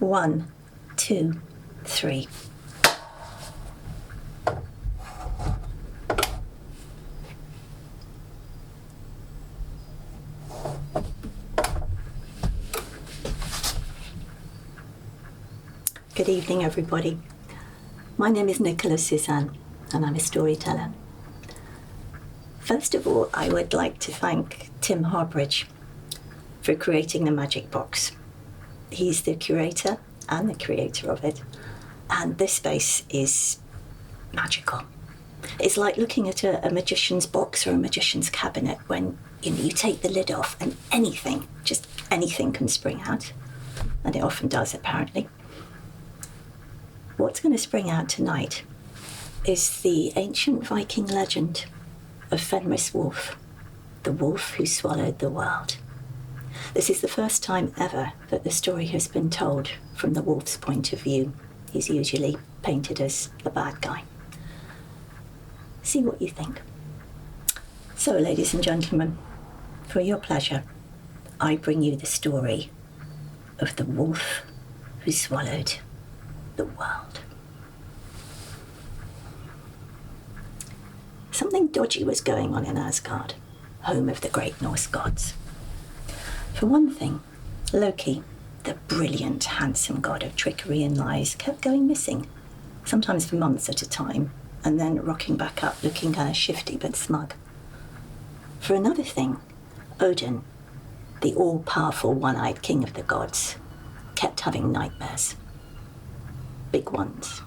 1, 2, 3. Good evening, everybody. My name is Nickhola-Susanne, and I'm a storyteller. First of all, I would like to thank Tim Harbridge for creating the Magic Box. He's the curator and the creator of it, and this space is magical. It's like looking at a magician's box or a magician's cabinet when you take the lid off and anything, just anything can spring out, and it often does apparently. What's going to spring out tonight is the ancient Viking legend of Fenris Wolf, the wolf who swallowed the world. This is the first time ever that the story has been told from the wolf's point of view. He's usually painted as the bad guy. See what you think. So, ladies and gentlemen, for your pleasure, I bring you the story of the wolf who swallowed the world. Something dodgy was going on in Asgard, home of the great Norse gods. For one thing, Loki, the brilliant, handsome god of trickery and lies, kept going missing, sometimes for months at a time, and then rocking back up looking kind of shifty but smug. For another thing, Odin, the all-powerful one-eyed king of the gods, kept having nightmares. Big ones.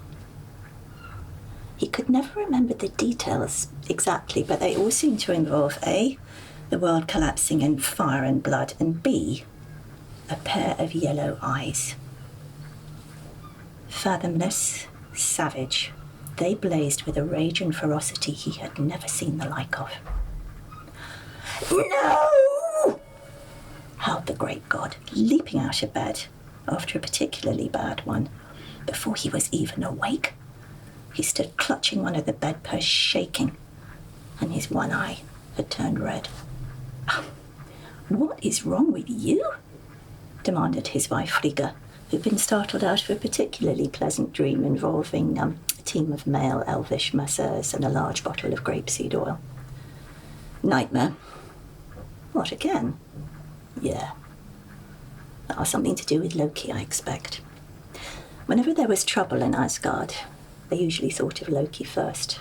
He could never remember the details exactly, but they all seemed to involve A, the world collapsing in fire and blood, and B, a pair of yellow eyes. Fathomless, savage, they blazed with a rage and ferocity he had never seen the like of. No! Howled the great god, leaping out of bed after a particularly bad one. Before he was even awake, he stood clutching one of the bedposts, shaking, and his one eye had turned red. What is wrong with you? Demanded his wife Frigga, who'd been startled out of a particularly pleasant dream involving a team of male elvish masseurs and a large bottle of grapeseed oil. Nightmare. What, again? Yeah. That was something to do with Loki, I expect. Whenever there was trouble in Asgard, they usually thought of Loki first.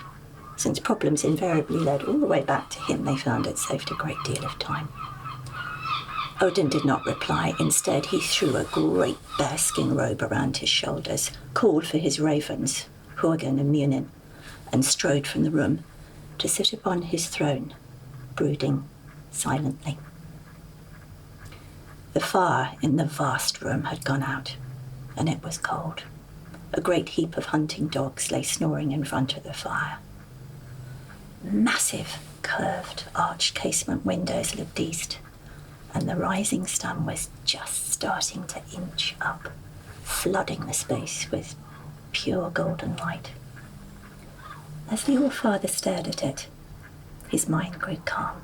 Since problems invariably led all the way back to him, they found it saved a great deal of time. Odin did not reply. Instead, he threw a great bearskin robe around his shoulders, called for his ravens, Hugin and Munin, and strode from the room to sit upon his throne, brooding silently. The fire in the vast room had gone out, and it was cold. A great heap of hunting dogs lay snoring in front of the fire. Massive, curved, arched casement windows looked east, and the rising sun was just starting to inch up, flooding the space with pure golden light. As the All-Father stared at it, his mind grew calm.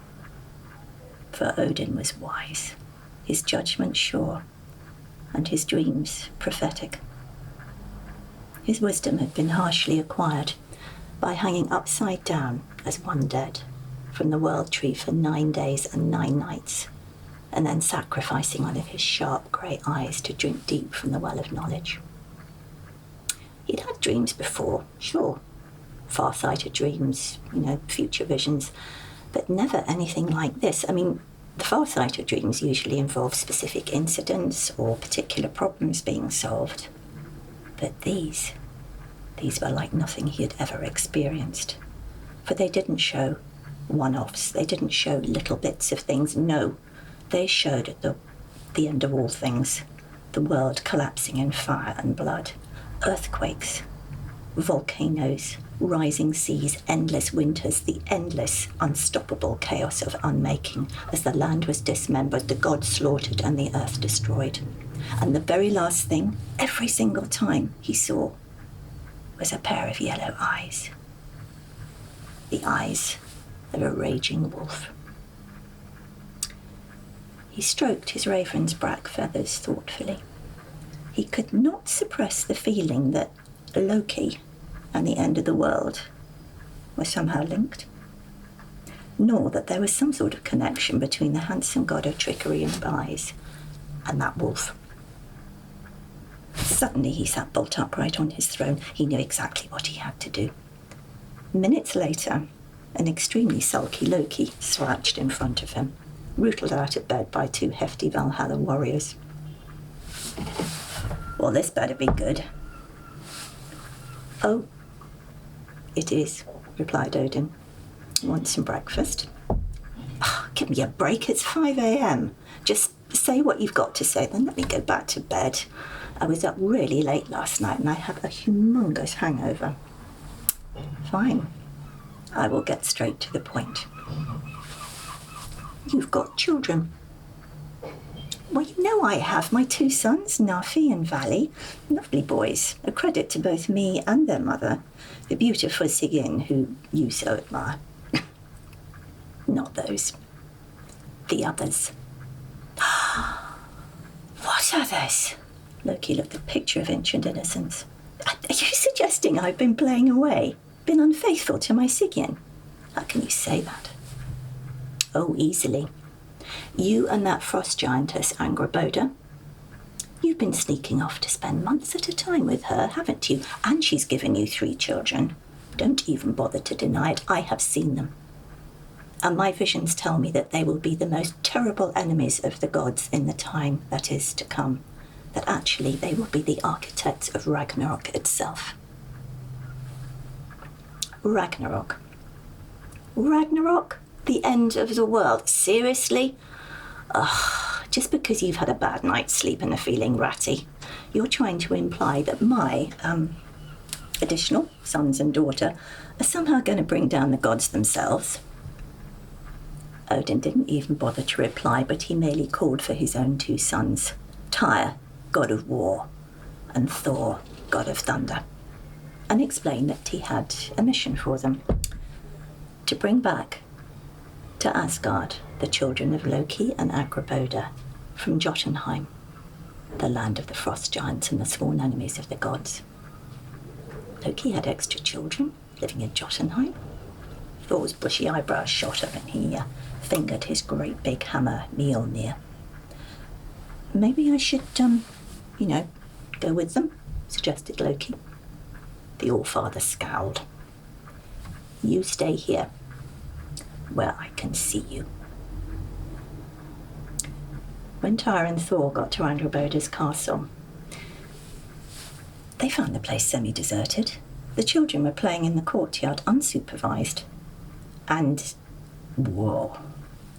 For Odin was wise, his judgment sure, and his dreams prophetic. His wisdom had been harshly acquired by hanging upside down as one dead from the world tree for 9 days and 9 nights, and then sacrificing one of his sharp grey eyes to drink deep from the well of knowledge. He'd had dreams before, sure, far-sighted dreams, future visions, but never anything like this. I mean, the far-sighted dreams usually involve specific incidents or particular problems being solved. But these were like nothing he had ever experienced. For they didn't show one-offs, they didn't show little bits of things, no. They showed at the end of all things, the world collapsing in fire and blood, earthquakes, volcanoes, rising seas, endless winters, the endless, unstoppable chaos of unmaking as the land was dismembered, the gods slaughtered, and the earth destroyed. And the very last thing, every single time he saw, was a pair of yellow eyes. The eyes of a raging wolf. He stroked his raven's brack feathers thoughtfully, He could not suppress the feeling that Loki and the end of the world were somehow linked, nor that there was some sort of connection between the handsome god of trickery and lies and that wolf. Suddenly he sat bolt upright on his throne. He knew exactly what he had to do. Minutes later, an extremely sulky Loki slouched in front of him, rootled out of bed by two hefty Valhalla warriors. Well, this better be good. Oh, it is, replied Odin. Want some breakfast? Oh, give me a break, it's 5 a.m. Just say what you've got to say, then let me go back to bed. I was up really late last night and I have a humongous hangover. Fine. I will get straight to the point. You've got children. Well, you know I have. My two sons, Nafi and Vali. Lovely boys. A credit to both me and their mother, the beautiful Sigyn, who you so admire. Not those. The others. What others? Loki looked a picture of ancient innocence. Are you suggesting I've been playing away? Been unfaithful to my Sigyn? How can you say that? Oh, easily. You and that frost giantess, Angraboda. You've been sneaking off to spend months at a time with her, haven't you? And she's given you 3 children. Don't even bother to deny it. I have seen them. And my visions tell me that they will be the most terrible enemies of the gods in the time that is to come. That actually they will be the architects of Ragnarok itself. Ragnarok. Ragnarok? The end of the world? Seriously? Ugh, just because you've had a bad night's sleep and are feeling ratty, you're trying to imply that my, additional sons and daughter are somehow going to bring down the gods themselves. Odin didn't even bother to reply, but he merely called for his own 2 sons, Tyr, god of war, and Thor, god of thunder, and explained that he had a mission for them, to bring back to Asgard the children of Loki and Angraboda from Jotunheim, the land of the frost giants and the sworn enemies of the gods. Loki had extra children living in Jotunheim. Thor's bushy eyebrows shot up and he fingered his great big hammer, Mjolnir. Maybe I should, go with them, suggested Loki. The Allfather scowled. You stay here, where I can see you. When Tyr and Thor got to Angraboda's castle, they found the place semi-deserted. The children were playing in the courtyard unsupervised. And, whoa,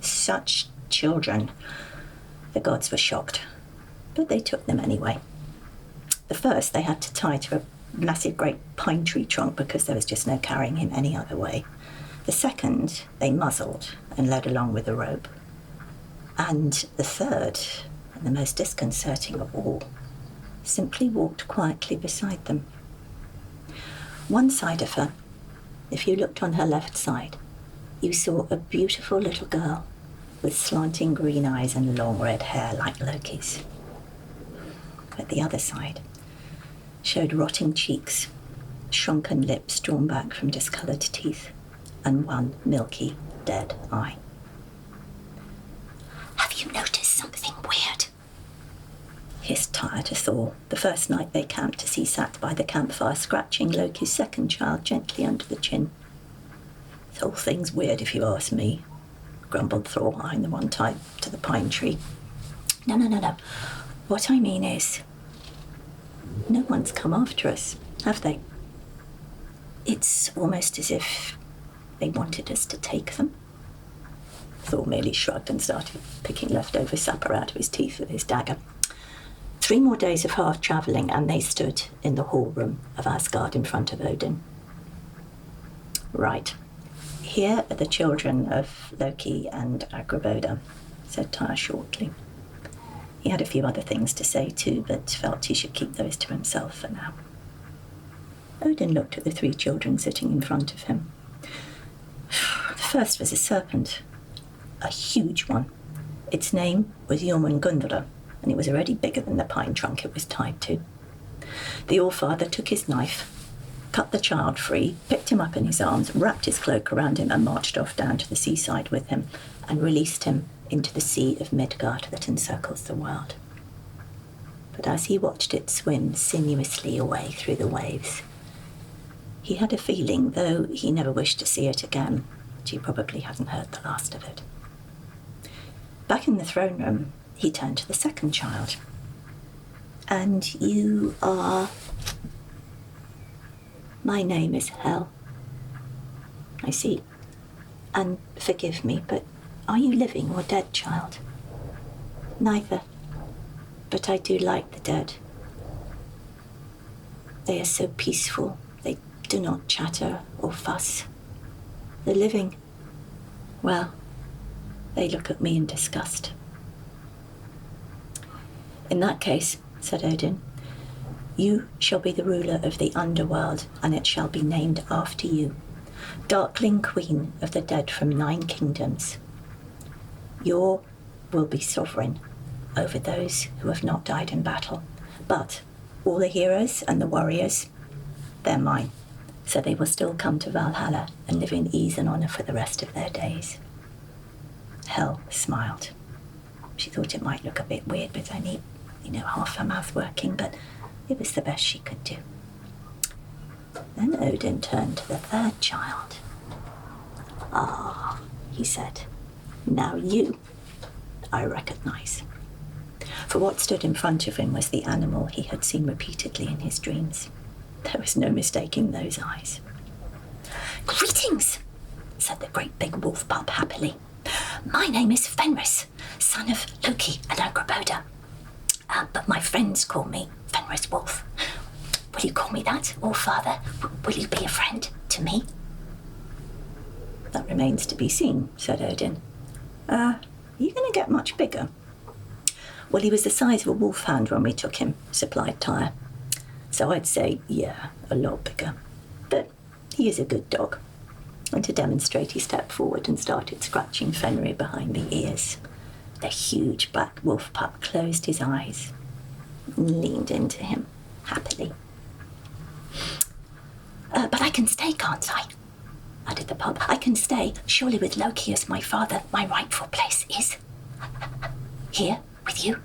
such children. The gods were shocked, but they took them anyway. The first they had to tie to a massive great pine tree trunk because there was just no carrying him any other way. The second they muzzled and led along with a rope. And the third, and the most disconcerting of all, simply walked quietly beside them. One side of her, if you looked on her left side, you saw a beautiful little girl with slanting green eyes and long red hair like Loki's. But the other side showed rotting cheeks, shrunken lips drawn back from discoloured teeth, and one milky, dead eye. Have you noticed something weird? Hissed Tyr to Thor the first night they camped as he sat by the campfire scratching Loki's second child gently under the chin. The whole thing's weird if you ask me, grumbled Thor, eyeing the one tied to the pine tree. No. What I mean is, no one's come after us, have they? It's almost as if they wanted us to take them. Thor merely shrugged and started picking leftover supper out of his teeth with his dagger. 3 more days of hard travelling and they stood in the hall room of Asgard in front of Odin. Right. Here are the children of Loki and Angraboda, said Tyr shortly. He had a few other things to say too, but felt he should keep those to himself for now. Odin looked at the 3 children sitting in front of him. The first was a serpent, a huge one. Its name was Jormungandr, and it was already bigger than the pine trunk it was tied to. The Allfather took his knife, cut the child free, picked him up in his arms, wrapped his cloak around him, and marched off down to the seaside with him, and released him into the sea of Midgard that encircles the world. But as he watched it swim sinuously away through the waves, he had a feeling, though he never wished to see it again, that he probably hadn't heard the last of it. Back in the throne room, he turned to the second child. "And you are?" "My name is Hel." "I see. And forgive me, but are you living or dead, child?" "Neither. But I do like the dead. They are so peaceful. They do not chatter or fuss. The living, well, they look at me in disgust." "In that case," said Odin, "you shall be the ruler of the underworld, and it shall be named after you, Darkling Queen of the dead from 9 kingdoms. You will be sovereign over those who have not died in battle, but all the heroes and the warriors, they're mine, so they will still come to Valhalla and live in ease and honor for the rest of their days." Hel smiled. She thought it might look a bit weird with only, half her mouth working, but it was the best she could do. Then Odin turned to the third child. "Ah," he said, "now you I recognize." For what stood in front of him was the animal he had seen repeatedly in his dreams. There was no mistaking those eyes. "Greetings," said the great big wolf pup happily. "My name is Fenris, son of Loki and Angraboda. But my friends call me Fenris Wolf. Will you call me that, or father? Will you be a friend to me?" "That remains to be seen," said Odin. Are you going to get much bigger?" "Well, he was the size of a wolfhound when we took him," supplied Tyre. "So I'd say, yeah, a lot bigger. But he is a good dog." And to demonstrate, he stepped forward and started scratching Fenrir behind the ears. The huge black wolf pup closed his eyes and leaned into him happily. But I can stay, can't I?" added the pup. "I can stay. Surely with Loki as my father, my rightful place is here with you."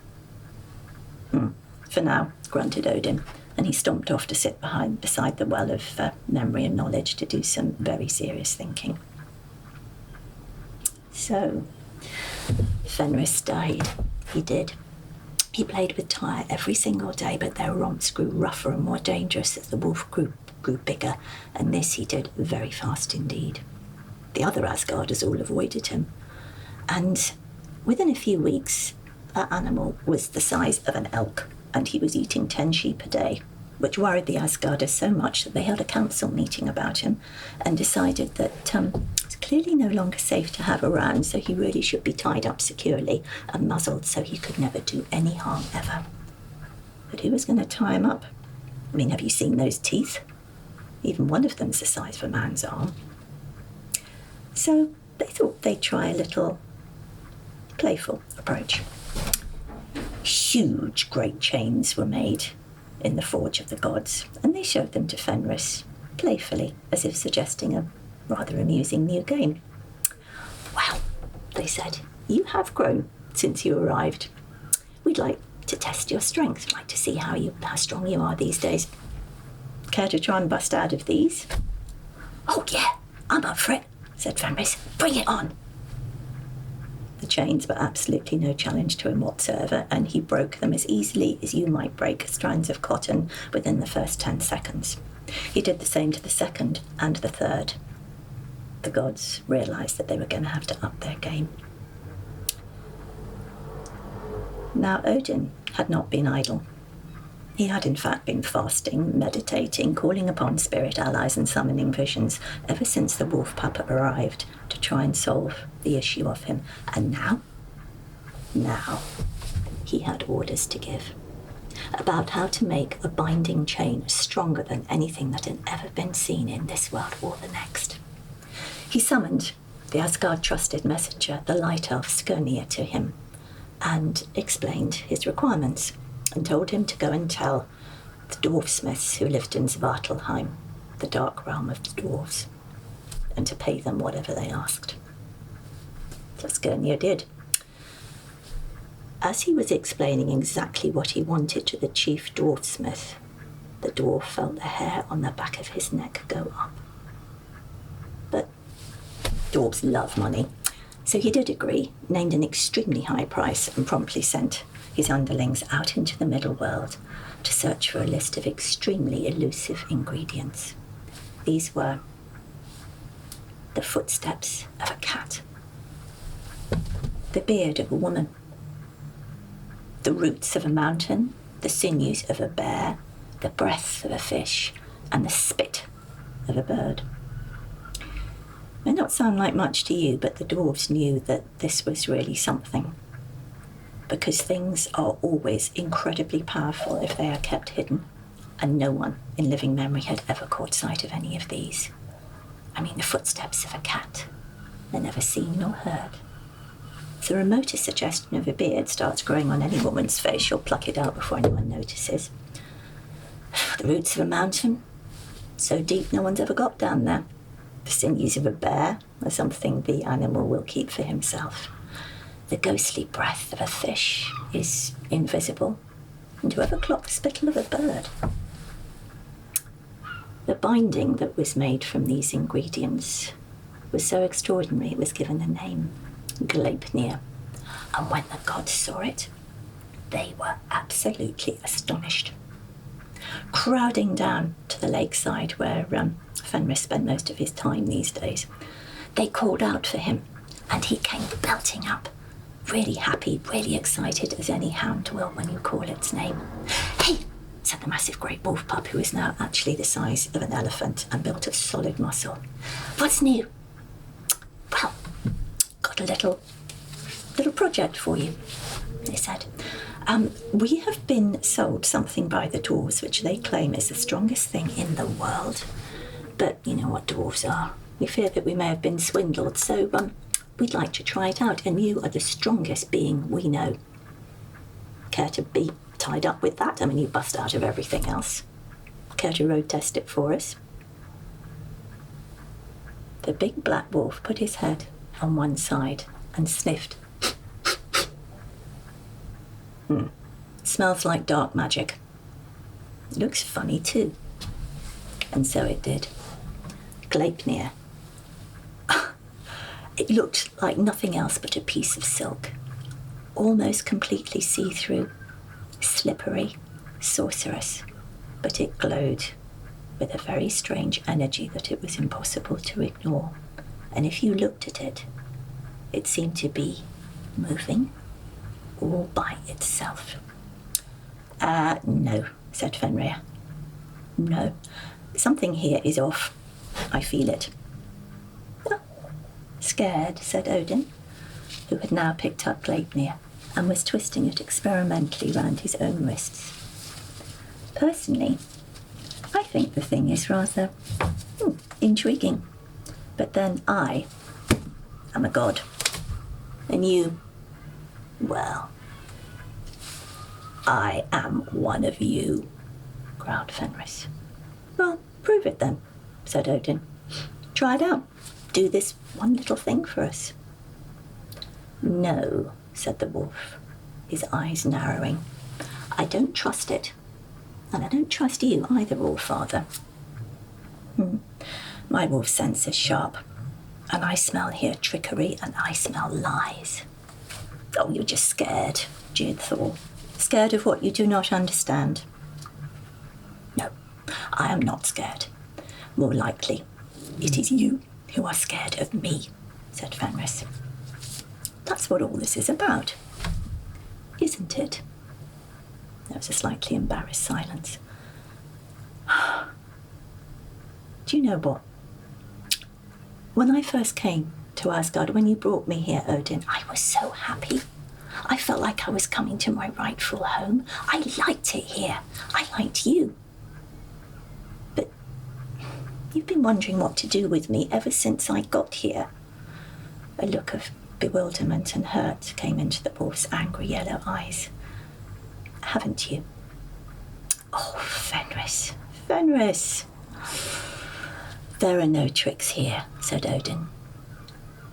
"For now," grunted Odin, and he stomped off to sit beside the well of memory and knowledge to do some very serious thinking. So, Fenris died. He did. He played with Tyre every single day, but their romps grew rougher and more dangerous as the wolf grew bigger, and this he did very fast indeed. The other Asgarders all avoided him, and within a few weeks, that animal was the size of an elk, and he was eating 10 sheep a day, which worried the Asgarders so much that they held a council meeting about him and decided that it's clearly no longer safe to have around, so he really should be tied up securely and muzzled so he could never do any harm ever. But who was going to tie him up? I mean, have you seen those teeth? Even one of them's the size of a man's arm. So they thought they'd try a little playful approach. Huge great chains were made in the forge of the gods, and they showed them to Fenris playfully, as if suggesting a rather amusing new game. "Well," they said, "you have grown since you arrived. We'd like to test your strength, like to see how strong you are these days. Care to try and bust out of these?" "Oh yeah, I'm up for it," said Fenris. "Bring it on." The chains were absolutely no challenge to him whatsoever, and he broke them as easily as you might break strands of cotton within the first 10 seconds. He did the same to the second and the third. The gods realized that they were going to have to up their game. Now Odin had not been idle. He had in fact been fasting, meditating, calling upon spirit allies and summoning visions ever since the wolf pup arrived to try and solve the issue of him. And now he had orders to give about how to make a binding chain stronger than anything that had ever been seen in this world or the next. He summoned the Asgard trusted messenger, the light elf Skirnir, to him, and explained his requirements and told him to go and tell the dwarfsmiths who lived in Svartalheim, the dark realm of the dwarves, and to pay them whatever they asked. So Skirnir did. As he was explaining exactly what he wanted to the chief dwarfsmith, the dwarf felt the hair on the back of his neck go up. But dwarves love money, so he did agree, named an extremely high price, and promptly sent his underlings out into the middle world to search for a list of extremely elusive ingredients. These were the footsteps of a cat, the beard of a woman, the roots of a mountain, the sinews of a bear, the breath of a fish, and the spit of a bird. May not sound like much to you, but the dwarves knew that this was really something, because things are always incredibly powerful if they are kept hidden, and no one in living memory had ever caught sight of any of these. I mean, the footsteps of a cat, they're never seen nor heard. If the remotest suggestion of a beard starts growing on any woman's face, she'll pluck it out before anyone notices. The roots of a mountain, so deep no one's ever got down there. The sinews of a bear are something the animal will keep for himself. The ghostly breath of a fish is invisible, and whoever clocked the spittle of a bird. The binding that was made from these ingredients was so extraordinary it was given the name Gleipnir, and when the gods saw it, they were absolutely astonished. Crowding down to the lakeside where Fenris spent most of his time these days, they called out for him, and he came belting up, really happy, really excited, as any hound will when you call its name. "Hey," said the massive great wolf pup, who is now actually the size of an elephant and built of solid muscle. "What's new?" "Well, got a little project for you," they said. "We have been sold something by the dwarves which they claim is the strongest thing in the world. But you know what dwarves are. We fear that we may have been swindled, so we'd like to try it out, and you are the strongest being we know. Care to be tied up with that? I mean, you bust out of everything else. Care to road test it for us?" The big black wolf put his head on one side and sniffed. Smells like dark magic. Looks funny too. And so it did. Gleipnir. It looked like nothing else but a piece of silk, almost completely see-through, slippery, sorcerous, but it glowed with a very strange energy that it was impossible to ignore. And if you looked at it, it seemed to be moving all by itself. No, said Fenrir. No, something here is off. I feel it. "Oh, scared," said Odin, who had now picked up Gleipnir and was twisting it experimentally round his own wrists. "Personally, I think the thing is rather intriguing. But then I am a god. And you, well, I am one of you," growled Fenris. "Well, prove it then," said Odin. "Try it out. Do this one little thing for us." "No," said the wolf, his eyes narrowing. "I don't trust it. And I don't trust you either, Allfather. My wolf sense is sharp, and I smell here trickery, and I smell lies." "Oh, you're just scared," jeered Thor. "Scared of what you do not understand." "No, I am not scared. More likely, it is you who are scared of me," said Fenris. "That's what all this is about, isn't it?" There was a slightly embarrassed silence. "Do you know what? When I first came to Asgard, when you brought me here, Odin, I was so happy. I felt like I was coming to my rightful home. I liked it here. I liked you. But you've been wondering what to do with me ever since I got here." A look of Bewilderment and hurt came into the wolf's angry yellow eyes. Haven't you? Oh, Fenris, Fenris. There are no tricks here, said Odin,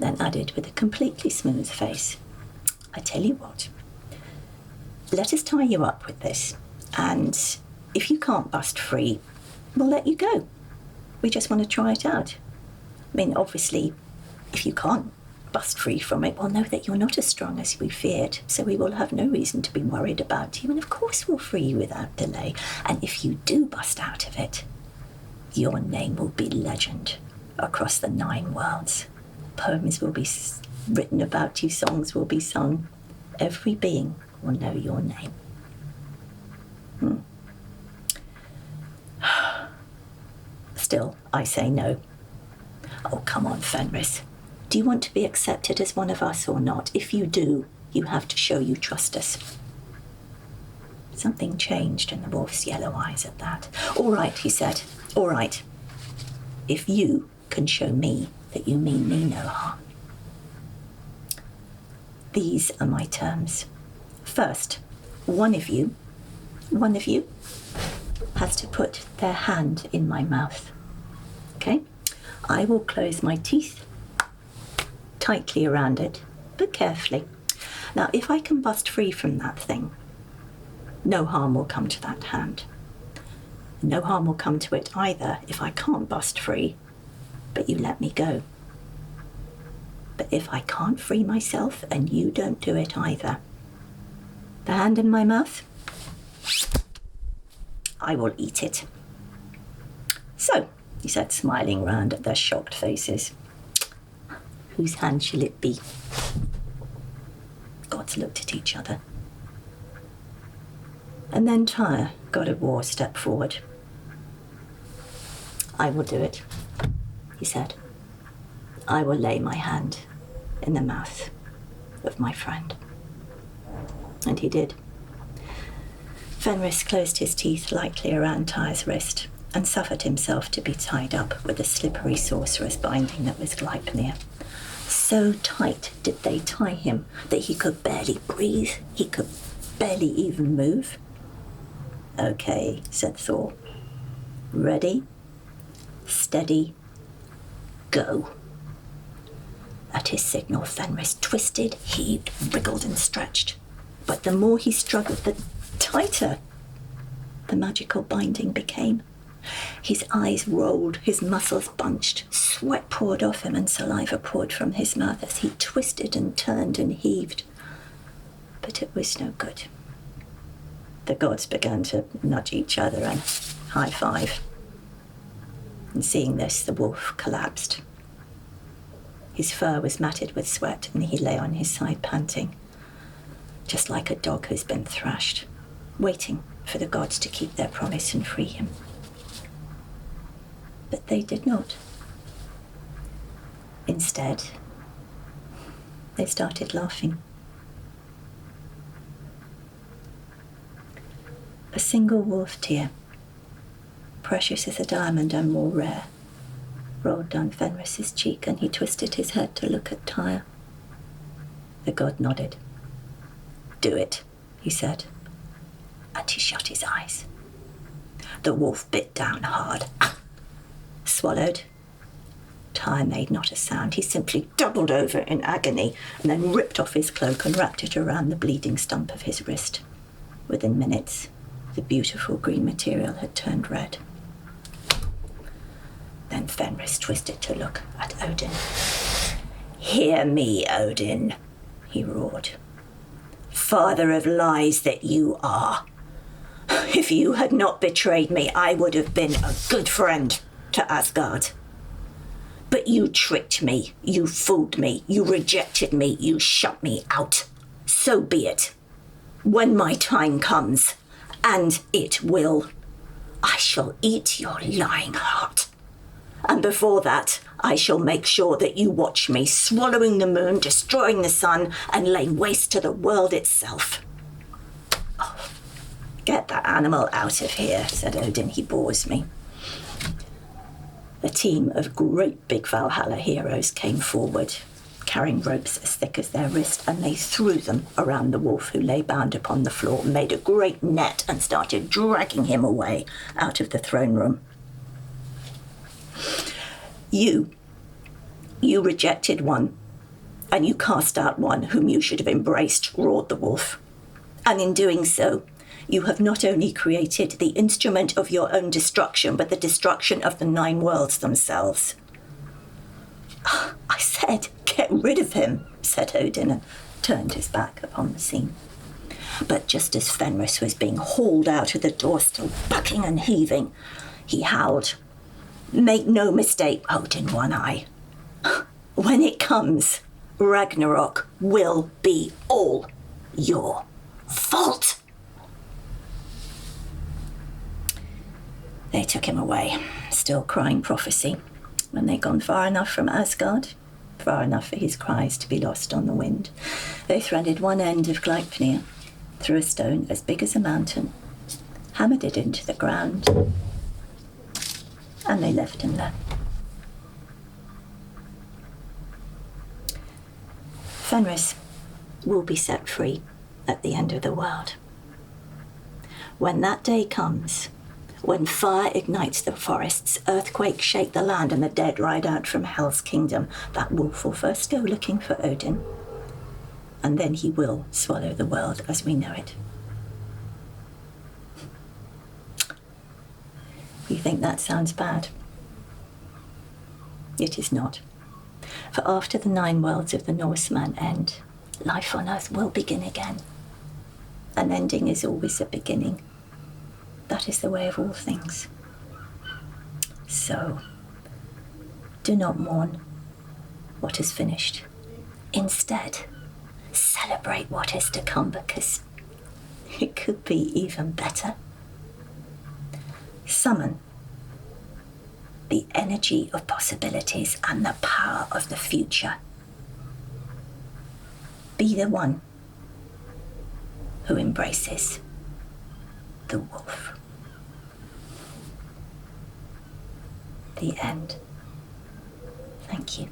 then added with a completely smooth face. I tell you what, let us tie you up with this, and if you can't bust free, we'll let you go. We just want to try it out. I mean, obviously, if you can't bust free from it, we'll know that you're not as strong as we feared, so we will have no reason to be worried about you, and of course we'll free you without delay. And if you do bust out of it, your name will be legend across the 9 worlds. Poems will be written about you, songs will be sung. Every being will know your name. Still, I say no. Oh, come on, Fenris. Do you want to be accepted as one of us or not? If you do, you have to show you trust us. Something changed in the wolf's yellow eyes at that. All right, he said. All right. If you can show me that you mean me no harm. These are my terms. First, one of you has to put their hand in my mouth. Okay? I will close my teeth tightly around it, but carefully. Now, if I can bust free from that thing, no harm will come to that hand. No harm will come to it either if I can't bust free, but you let me go. But if I can't free myself and you don't do it either, the hand in my mouth, I will eat it. So, he said, smiling round at their shocked faces, whose hand shall it be? Gods looked at each other. And then Tyre, god of war, stepped forward. I will do it, he said. I will lay my hand in the mouth of my friend. And he did. Fenris closed his teeth lightly around Tyre's wrist and suffered himself to be tied up with a slippery sorcerer's binding that was Gleipnir. So tight did they tie him that he could barely breathe, he could barely even move. Okay, said Thor. Ready, steady, go. At his signal, Fenris twisted, heaved, wriggled and stretched. But the more he struggled, the tighter the magical binding became. His eyes rolled, his muscles bunched, sweat poured off him and saliva poured from his mouth as he twisted and turned and heaved. But it was no good. The gods began to nudge each other and high-five. And seeing this, the wolf collapsed. His fur was matted with sweat and he lay on his side panting, just like a dog who's been thrashed, waiting for the gods to keep their promise and free him. But they did not. Instead, they started laughing. A single wolf tear, precious as a diamond and more rare, rolled down Fenris's cheek, and he twisted his head to look at Tyre. The god nodded. Do it, he said, and he shut his eyes. The wolf bit down hard, swallowed. Tyre made not a sound. He simply doubled over in agony and then ripped off his cloak and wrapped it around the bleeding stump of his wrist. Within minutes, the beautiful green material had turned red. Then Fenris twisted to look at Odin. Hear me, Odin, he roared. Father of lies that you are. If you had not betrayed me, I would have been a good friend to Asgard. But you tricked me, you fooled me, you rejected me, you shut me out. So be it. When my time comes, and it will, I shall eat your lying heart. And before that, I shall make sure that you watch me swallowing the moon, destroying the sun, and laying waste to the world itself. Oh, get that animal out of here, said Odin. He bores me. A team of great big Valhalla heroes came forward, carrying ropes as thick as their wrist, and they threw them around the wolf, who lay bound upon the floor, made a great net and started dragging him away out of the throne room. You rejected one, and you cast out one whom you should have embraced, roared the wolf. And in doing so, you have not only created the instrument of your own destruction, but the destruction of the 9 worlds themselves. I said, get rid of him, said Odin, and turned his back upon the scene. But just as Fenris was being hauled out of the door, still bucking and heaving, he howled, make no mistake, Odin One-Eye. When it comes, Ragnarok will be all your fault. They took him away, still crying prophecy. When they'd gone far enough from Asgard, far enough for his cries to be lost on the wind, they threaded one end of Gleipnir through a stone as big as a mountain, hammered it into the ground, and they left him there. Fenris will be set free at the end of the world. When that day comes, when fire ignites the forests, earthquakes shake the land, and the dead ride out from Hell's kingdom, that wolf will first go looking for Odin, and then he will swallow the world as we know it. You think that sounds bad? It is not. For after the 9 worlds of the Norseman end, life on earth will begin again. An ending is always a beginning. That is the way of all things. So, do not mourn what is finished. Instead, celebrate what is to come, because it could be even better. Summon the energy of possibilities and the power of the future. Be the one who embraces the wolf. The end. Thank you.